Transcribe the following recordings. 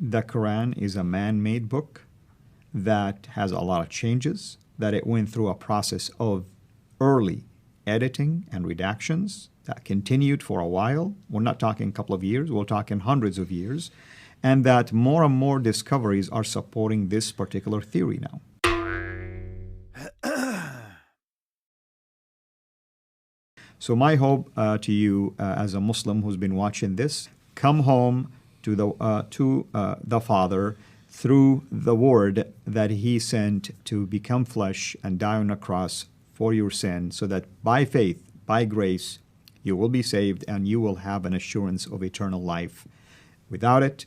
the Quran is a man-made book that has a lot of changes, that it went through a process of early editing and redactions that continued for a while. We're not talking a couple of years, we're talking hundreds of years, and that more and more discoveries are supporting this particular theory now. So my hope to you as a Muslim who's been watching this, come home to the Father through the Word that He sent to become flesh and die on a cross for your sin, so that by faith, by grace, you will be saved and you will have an assurance of eternal life. Without it,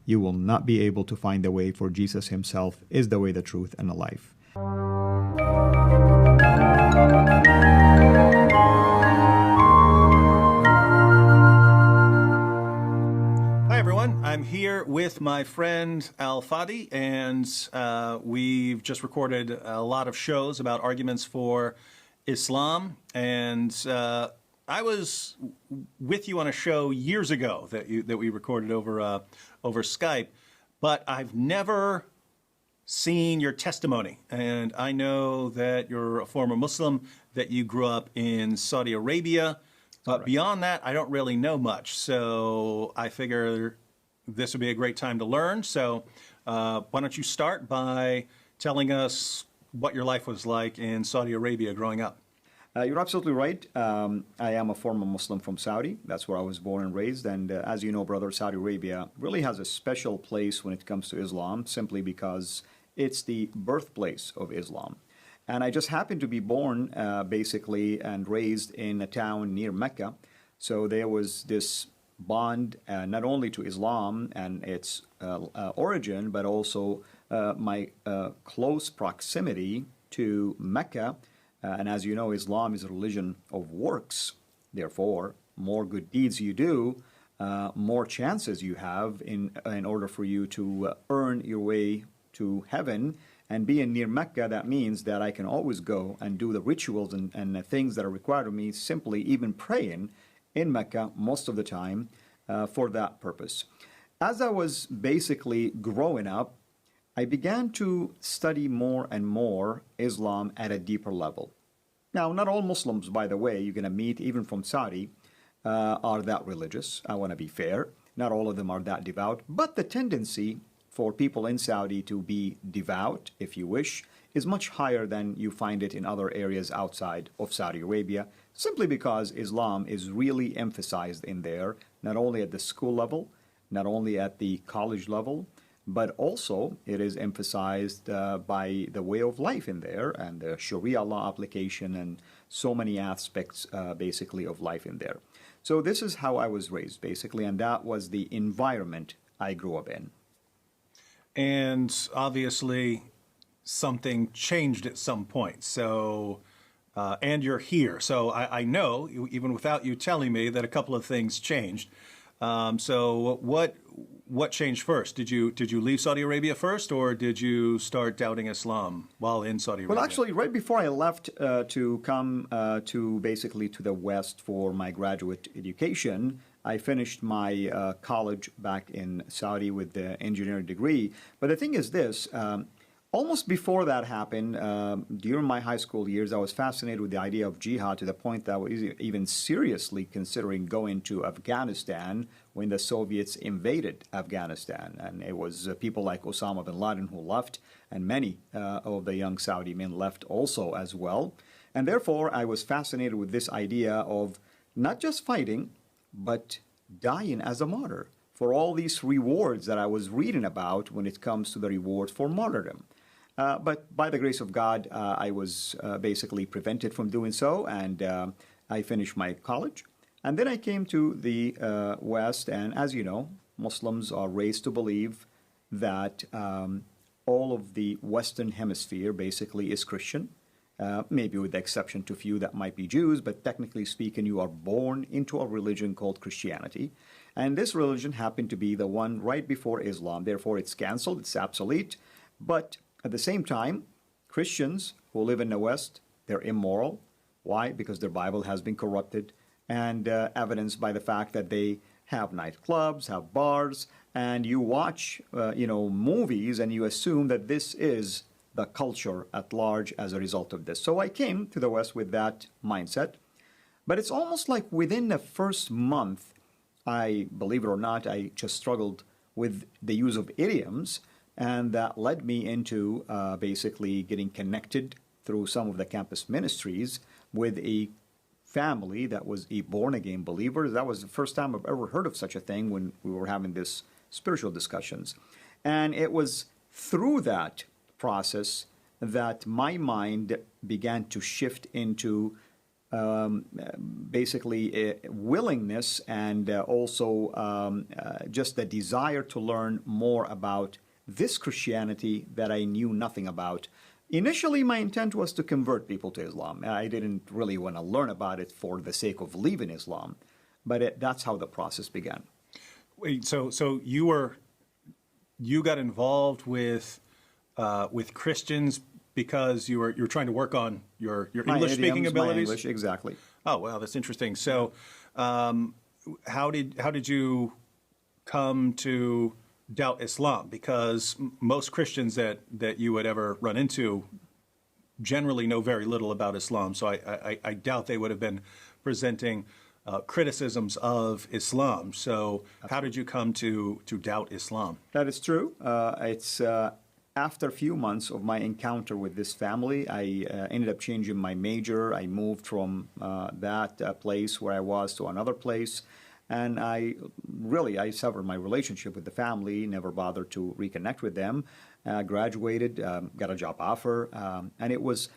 you will not be able to find the way, for Jesus Himself is the way, the truth, and the life. I'm here with my friend Al-Fadi, and we've just recorded a lot of shows about arguments for Islam. And I was with you on a show years ago that we recorded over Skype, but I've never seen your testimony. And I know that you're a former Muslim, that you grew up in Saudi Arabia, but beyond that, I don't really know much. So I figure this would be a great time to learn. So why don't you start by telling us what your life was like in Saudi Arabia growing up? You're absolutely right. I am a former Muslim from Saudi. That's where I was born and raised. And as you know, brother, Saudi Arabia really has a special place when it comes to Islam, simply because it's the birthplace of Islam. And I just happened to be born, basically, and raised in a town near Mecca. So there was this bond not only to Islam and its origin, but also my close proximity to Mecca. And as you know, Islam is a religion of works. Therefore, more good deeds you do, more chances you have in order for you to earn your way to heaven. And being near Mecca, that means that I can always go and do the rituals and the things that are required of me, simply even praying in Mecca most of the time for that purpose. As I was basically growing up, I began to study more and more Islam at a deeper level. Now, not all Muslims, by the way, you're going to meet, even from Saudi, are that religious. I want to be fair. Not all of them are that devout. But the tendency for people in Saudi to be devout, if you wish, is much higher than you find it in other areas outside of Saudi Arabia, simply because Islam is really emphasized in there, not only at the school level, not only at the college level, but also it is emphasized by the way of life in there and the Sharia law application and so many aspects basically of life in there. So this is how I was raised basically, and that was the environment I grew up in. And obviously something changed at some point. So, and you're here. So I know, even without you telling me, that a couple of things changed. So what changed first? Did you leave Saudi Arabia first, or did you start doubting Islam while in Saudi Arabia? Well, actually, right before I left to come to basically to the West for my graduate education, I finished my college back in Saudi with the engineering degree. But the thing is this. Almost before that happened, during my high school years, I was fascinated with the idea of jihad to the point that I was even seriously considering going to Afghanistan when the Soviets invaded Afghanistan. And it was people like Osama bin Laden who left, and many of the young Saudi men left also as well. And therefore, I was fascinated with this idea of not just fighting, but dying as a martyr for all these rewards that I was reading about when it comes to the rewards for martyrdom. But by the grace of God, I was basically prevented from doing so, and I finished my college. And then I came to the West, and as you know, Muslims are raised to believe that all of the Western Hemisphere basically is Christian, maybe with the exception to a few that might be Jews, but technically speaking, you are born into a religion called Christianity. And this religion happened to be the one right before Islam. Therefore, it's canceled, it's obsolete. But at the same time, Christians who live in the West, they're immoral. Why? Because their Bible has been corrupted, and evidenced by the fact that they have nightclubs, have bars, and you watch, movies, and you assume that this is the culture at large as a result of this. So I came to the West with that mindset. But it's almost like within the first month, believe it or not, I just struggled with the use of idioms, and that led me into basically getting connected through some of the campus ministries with a family that was a born-again believer. That was the first time I've ever heard of such a thing when we were having this spiritual discussions. And it was through that process that my mind began to shift into basically a willingness and also just the desire to learn more about this Christianity that I knew nothing about. Initially, my intent was to convert people to Islam. I didn't really want to learn about it for the sake of leaving Islam, but that's how the process began. Wait, so you got involved with Christians because you were trying to work on your English speaking abilities? My English, exactly. Oh, wow, that's interesting. So, how did you come to doubt Islam? Because most Christians that you would ever run into generally know very little about Islam. So I doubt they would have been presenting criticisms of Islam. So how did you come to doubt Islam? That is true. It's after a few months of my encounter with this family, I ended up changing my major. I moved from that place where I was to another place. And I severed my relationship with the family, never bothered to reconnect with them, graduated, got a job offer. And it was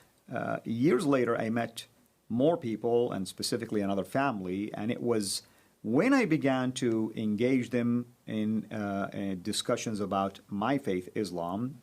years later I met more people, and specifically another family. And it was when I began to engage them in discussions about my faith, Islam.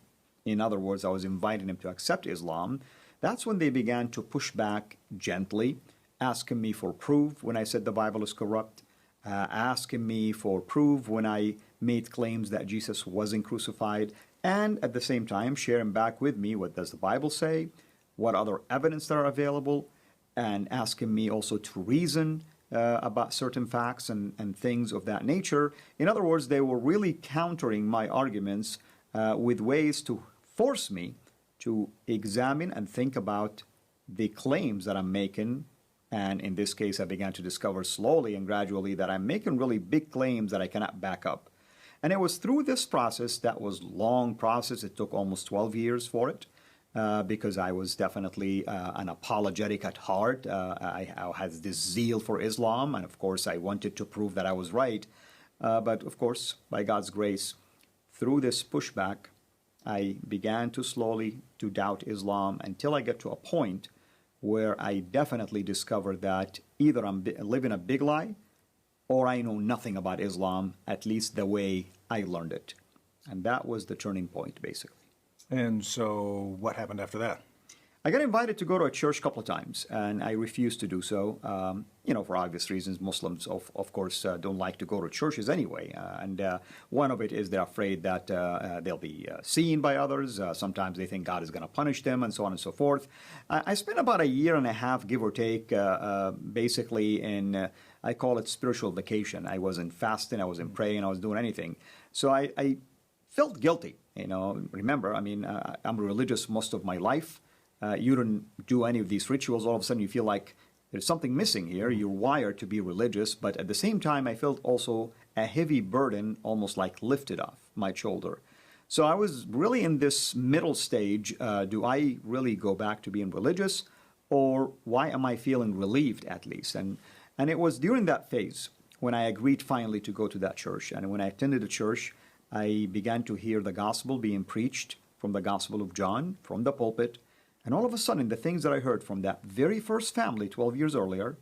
In other words, I was inviting them to accept Islam. That's when they began to push back gently, asking me for proof when I said the Bible is corrupt. Asking me for proof when I made claims that Jesus wasn't crucified, and at the same time sharing back with me what does the Bible say, what other evidence there are available, and asking me also to reason about certain facts and things of that nature. In other words, they were really countering my arguments with ways to force me to examine and think about the claims that I'm making. And in this case, I began to discover slowly and gradually that I'm making really big claims that I cannot back up. And it was through this process, that was a long process. It took almost 12 years for it because I was definitely an apologetic at heart. I had this zeal for Islam. And of course, I wanted to prove that I was right. But of course, by God's grace, through this pushback, I began to slowly to doubt Islam until I got to a point where I definitely discovered that either I'm living a big lie or I know nothing about Islam, at least the way I learned it. And that was the turning point, basically. And so what happened after that? I got invited to go to a church a couple of times, and I refused to do so, for obvious reasons. Muslims, of course, don't like to go to churches anyway. And one of it is they're afraid that they'll be seen by others. Sometimes they think God is going to punish them, and so on and so forth. I spent about a year and a half, give or take, basically in, I call it spiritual vacation. I wasn't fasting, I wasn't praying, I wasn't doing anything. So I felt guilty. Remember, I'm religious most of my life. You don't do any of these rituals, all of a sudden you feel like there's something missing here. You're wired to be religious, but at the same time, I felt also a heavy burden almost like lifted off my shoulder. So I was really in this middle stage. Do I really go back to being religious, or why am I feeling relieved at least? And it was during that phase when I agreed finally to go to that church. And when I attended the church, I began to hear the gospel being preached from the Gospel of John, from the pulpit. And all of a sudden, the things that I heard from that very first family 12 years earlier,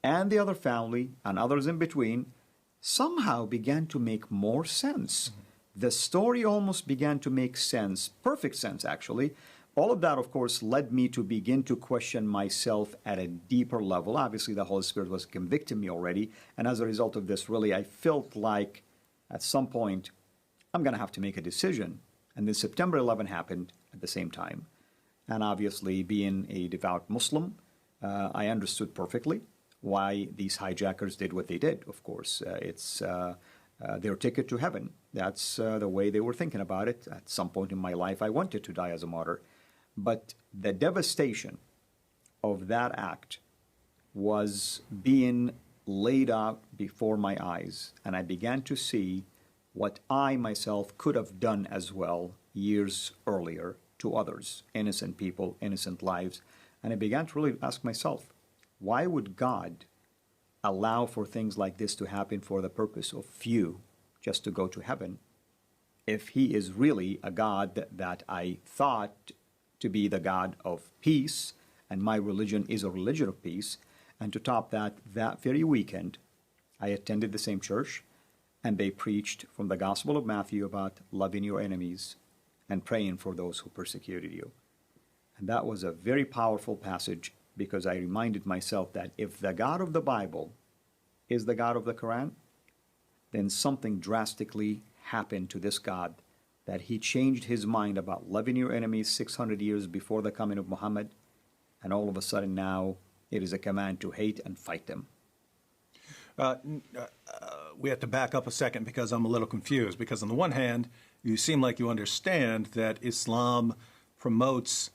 and the other family, and others in between, somehow began to make more sense. Mm-hmm. The story almost began to make sense, perfect sense, actually. All of that, of course, led me to begin to question myself at a deeper level. Obviously, the Holy Spirit was convicting me already. And as a result of this, really, I felt like at some point, I'm going to have to make a decision. And then September 11 happened at the same time. And obviously, being a devout Muslim, I understood perfectly why these hijackers did what they did, of course. It's their ticket to heaven. That's the way they were thinking about it. At some point in my life, I wanted to die as a martyr. But the devastation of that act was being laid out before my eyes, and I began to see what I myself could have done as well years earlier to others, innocent people, innocent lives. And I began to really ask myself, why would God allow for things like this to happen for the purpose of few just to go to heaven, if he is really a God that I thought to be the God of peace, and my religion is a religion of peace? And to top that, that very weekend, I attended the same church, and they preached from the Gospel of Matthew about loving your enemies and praying for those who persecuted you. And that was a very powerful passage, because I reminded myself that if the God of the Bible is the God of the Quran, then something drastically happened to this God, that he changed his mind about loving your enemies 600 years before the coming of Muhammad, and all of a sudden now it is a command to hate and fight them. We have to back up a second because I'm a little confused. Because on the one hand, you seem like you understand that Islam promotes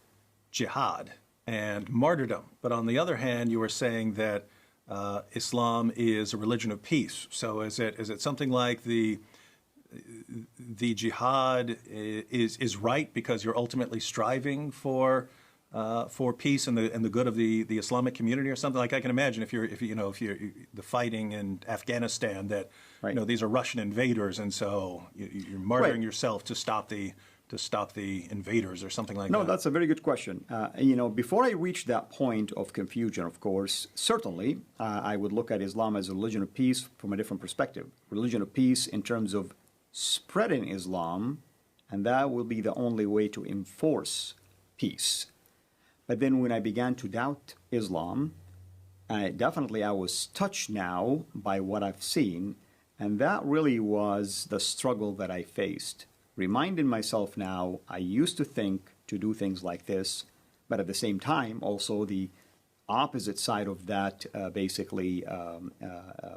jihad and martyrdom. But on the other hand, you were saying that Islam is a religion of peace. So is it something like the jihad is right because you're ultimately striving for peace and the good of the Islamic community, or something? Like, I can imagine if you're the fighting in Afghanistan, that right. These are Russian invaders, and so you're martyring right. yourself to stop the invaders or something like that. No, that's a very good question. Before I reached that point of confusion, of course, certainly I would look at Islam as a religion of peace from a different perspective. Religion of peace in terms of spreading Islam, and that will be the only way to enforce peace. But then when I began to doubt Islam, I was touched now by what I've seen, and that really was the struggle that I faced. Reminding myself now, I used to think to do things like this, but at the same time, also the opposite side of that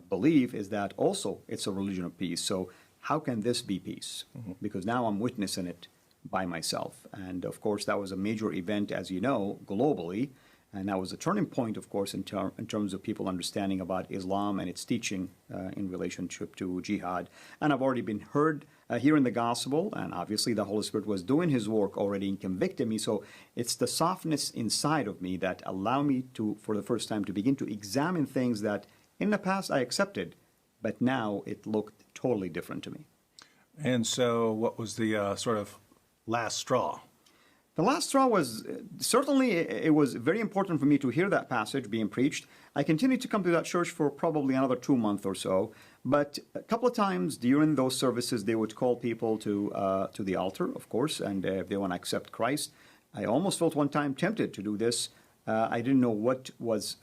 belief is that also it's a religion of peace. So how can this be peace? Mm-hmm. Because now I'm witnessing it by myself. And of course, that was a major event, as you know, globally. And that was a turning point, of course, in terms of people understanding about Islam and its teaching in relationship to jihad. And I've already been heard hearing the gospel, and obviously the Holy Spirit was doing his work already and convicting me. So it's the softness inside of me that allowed me to, for the first time, to begin to examine things that in the past I accepted, but now it looked totally different to me. And so what was the sort of last straw? The last straw was, certainly it was very important for me to hear that passage being preached. I continued to come to that church for probably another 2 months or so, but a couple of times during those services, they would call people to the altar, of course, and if they want to accept Christ. I almost felt one time tempted to do this. I didn't know what was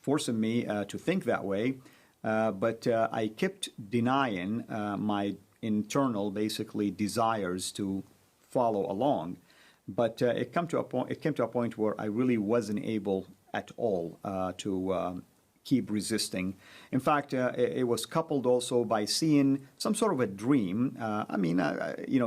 forcing me to think that way, but I kept denying my internal, basically, desires to follow along. But it came to a point where I really wasn't able at all to keep resisting. In fact, it was coupled also by seeing some sort of a dream.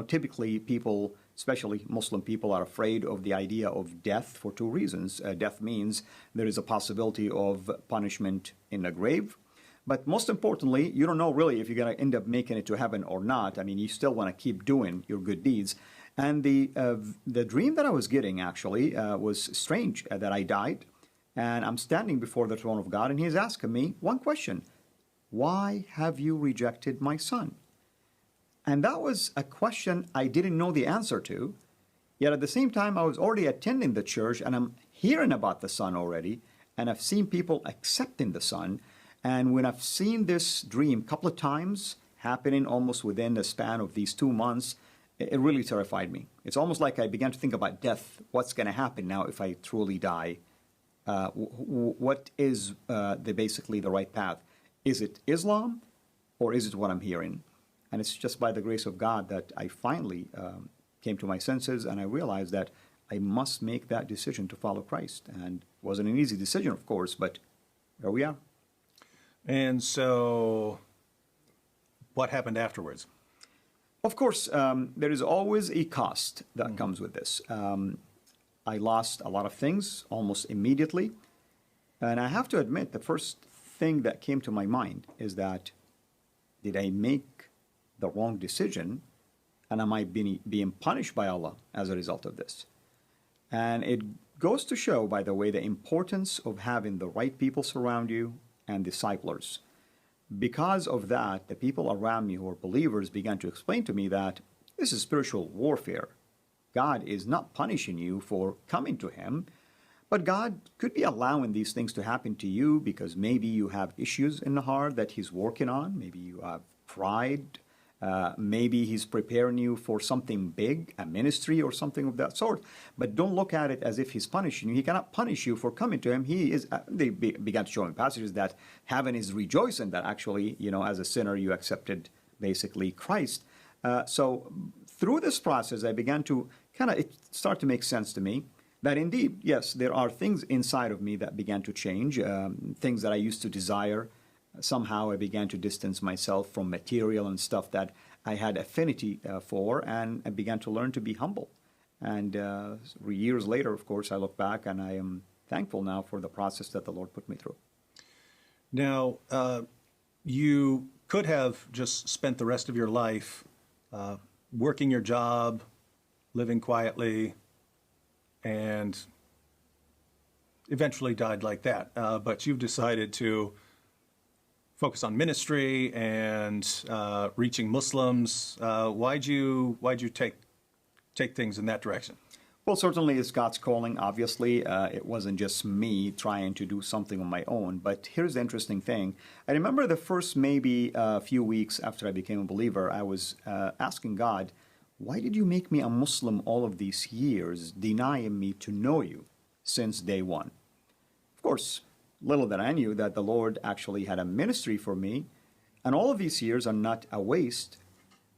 Typically people, especially Muslim people, are afraid of the idea of death for two reasons. Death means there is a possibility of punishment in the grave. But most importantly, you don't know really if you're going to end up making it to heaven or not. I mean, you still want to keep doing your good deeds. And the dream that I was getting actually was strange, that I died, and I'm standing before the throne of God, and he's asking me one question: why have you rejected my son? And that was a question I didn't know the answer to, yet at the same time I was already attending the church, and I'm hearing about the son already, and I've seen people accepting the son. And when I've seen this dream a couple of times happening almost within the span of these 2 months, it really terrified me. It's almost like I began to think about death. What's going to happen now if I truly die? What is basically the right path? Is it Islam, or is it what I'm hearing? And it's just by the grace of God that I finally came to my senses, and I realized that I must make that decision to follow Christ. And it wasn't an easy decision, of course, but there we are. And so what happened afterwards? Of course, there is always a cost that comes with this. I lost a lot of things almost immediately. And I have to admit, the first thing that came to my mind is that, did I make the wrong decision? And am I being punished by Allah as a result of this? And it goes to show, by the way, the importance of having the right people surround you and disciplers. Because of that, the people around me who are believers began to explain to me that this is spiritual warfare. God is not punishing you for coming to Him, but God could be allowing these things to happen to you because maybe you have issues in the heart that He's working on. Maybe you have pride. Maybe He's preparing you for something big, a ministry or something of that sort. But don't look at it as if He's punishing you. He cannot punish you for coming to Him. He is. They began to show in passages that heaven is rejoicing that actually, as a sinner, you accepted basically Christ. So through this process, I began to it started to make sense to me that indeed, yes, there are things inside of me that began to change, things that I used to desire. Somehow I began to distance myself from material and stuff that I had affinity for, and I began to learn to be humble. And years later, of course, I look back and I am thankful now for the process that the Lord put me through. Now, you could have just spent the rest of your life working your job, living quietly, and eventually died like that. But you've decided to focus on ministry and reaching Muslims. Why'd you take things in that direction? Well, certainly it's God's calling, obviously. It wasn't just me trying to do something on my own. But here's the interesting thing. I remember the first maybe a few weeks after I became a believer, I was asking God, why did you make me a Muslim all of these years, denying me to know you since day one? Of course, little that I knew that the Lord actually had a ministry for me, and all of these years are not a waste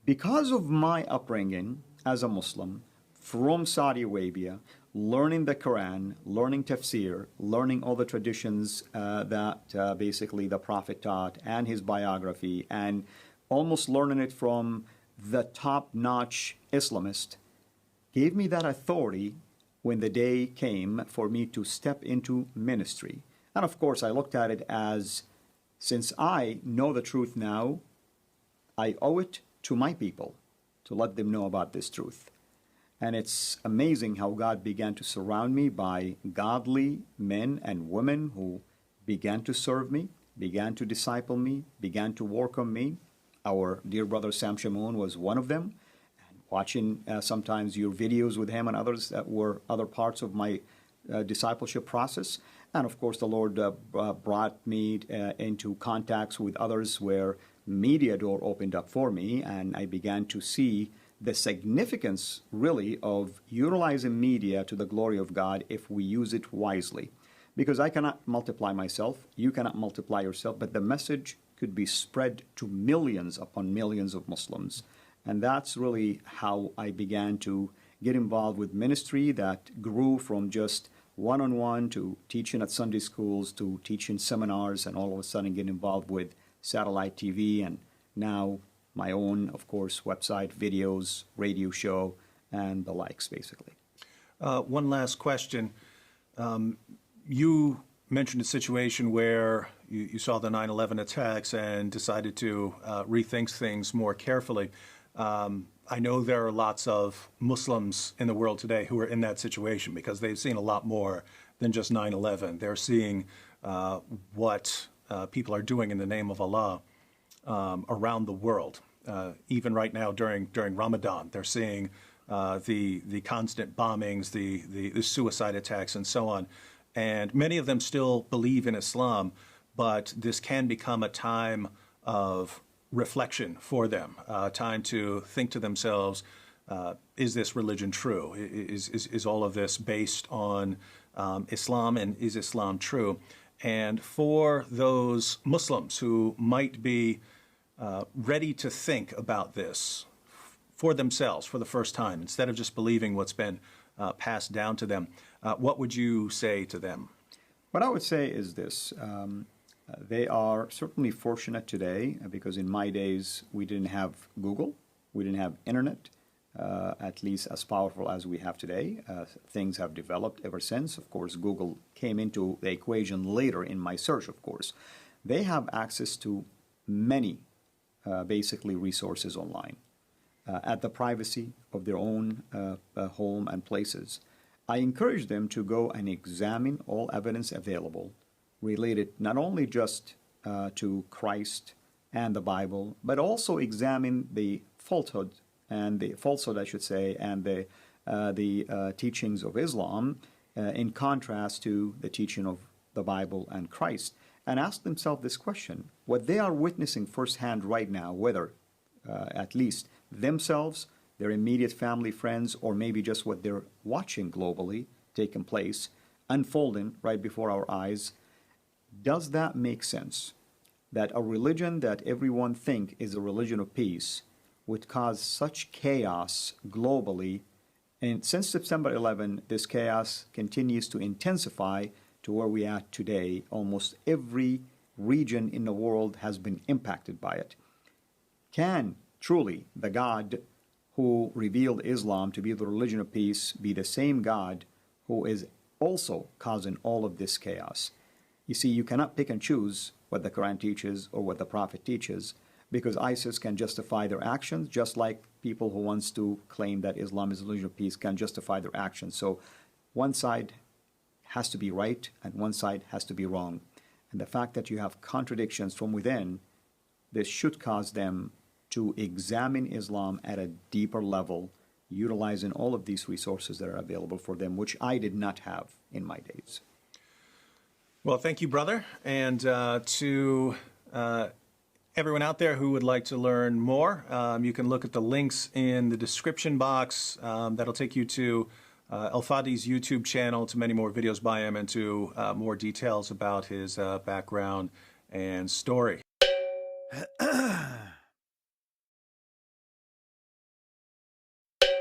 because of my upbringing as a Muslim from Saudi Arabia, learning the Quran, learning tafsir, learning all the traditions that basically the Prophet taught and his biography, and almost learning it from the top-notch Islamist, gave me that authority when the day came for me to step into ministry. And of course, I looked at it as, since I know the truth now, I owe it to my people to let them know about this truth. And it's amazing how God began to surround me by godly men and women who began to serve me, began to disciple me, began to work on me. Our dear brother Sam Shamoun was one of them. And watching sometimes your videos with him and others that were other parts of my discipleship process. And of course, the Lord brought me into contacts with others where media door opened up for me, and I began to see the significance, really, of utilizing media to the glory of God if we use it wisely. Because I cannot multiply myself, you cannot multiply yourself, but the message could be spread to millions upon millions of Muslims. And that's really how I began to get involved with ministry that grew from just one-on-one to teaching at Sunday schools to teaching seminars, and all of a sudden get involved with satellite TV, and now my own, of course, website, videos, radio show, and the likes, basically. One last question. You mentioned a situation where you saw the 9/11 attacks and decided to rethink things more carefully. I know there are lots of Muslims in the world today who are in that situation because they've seen a lot more than just 9/11. They're seeing what people are doing in the name of Allah around the world. Even right now during Ramadan, they're seeing the constant bombings, the suicide attacks, and so on. And many of them still believe in Islam, but this can become a time of reflection for them, time to think to themselves, is this religion true? Is all of this based on Islam, and is Islam true? And for those Muslims who might be ready to think about this for themselves for the first time, instead of just believing what's been passed down to them, what would you say to them? What I would say is this. They are certainly fortunate today because in my days we didn't have Google, we didn't have internet, at least as powerful as we have today. Things have developed ever since. Of course, Google came into the equation later in my search, of course. They have access to many, basically, resources online at the privacy of their own home and places. I encourage them to go and examine all evidence available related not only just to Christ and the Bible, but also examine the falsehood, I should say, and the teachings of Islam in contrast to the teaching of the Bible and Christ, and ask themselves this question: what they are witnessing firsthand right now, whether at least themselves, their immediate family, friends, or maybe just what they're watching globally taking place, unfolding right before our eyes, does that make sense? That a religion that everyone think is a religion of peace would cause such chaos globally, and since September 11, this chaos continues to intensify to where we are today. Almost every region in the world has been impacted by it. Can truly the God who revealed Islam to be the religion of peace be the same God who is also causing all of this chaos? You see, you cannot pick and choose what the Quran teaches or what the Prophet teaches, because ISIS can justify their actions just like people who wants to claim that Islam is a religion of peace can justify their actions. So one side has to be right and one side has to be wrong. And the fact that you have contradictions from within, this should cause them to examine Islam at a deeper level, utilizing all of these resources that are available for them, which I did not have in my days. Well, thank you, brother. And to everyone out there who would like to learn more, you can look at the links in the description box. That'll take you to Al-Fadi's YouTube channel, to many more videos by him, and to more details about his background and story.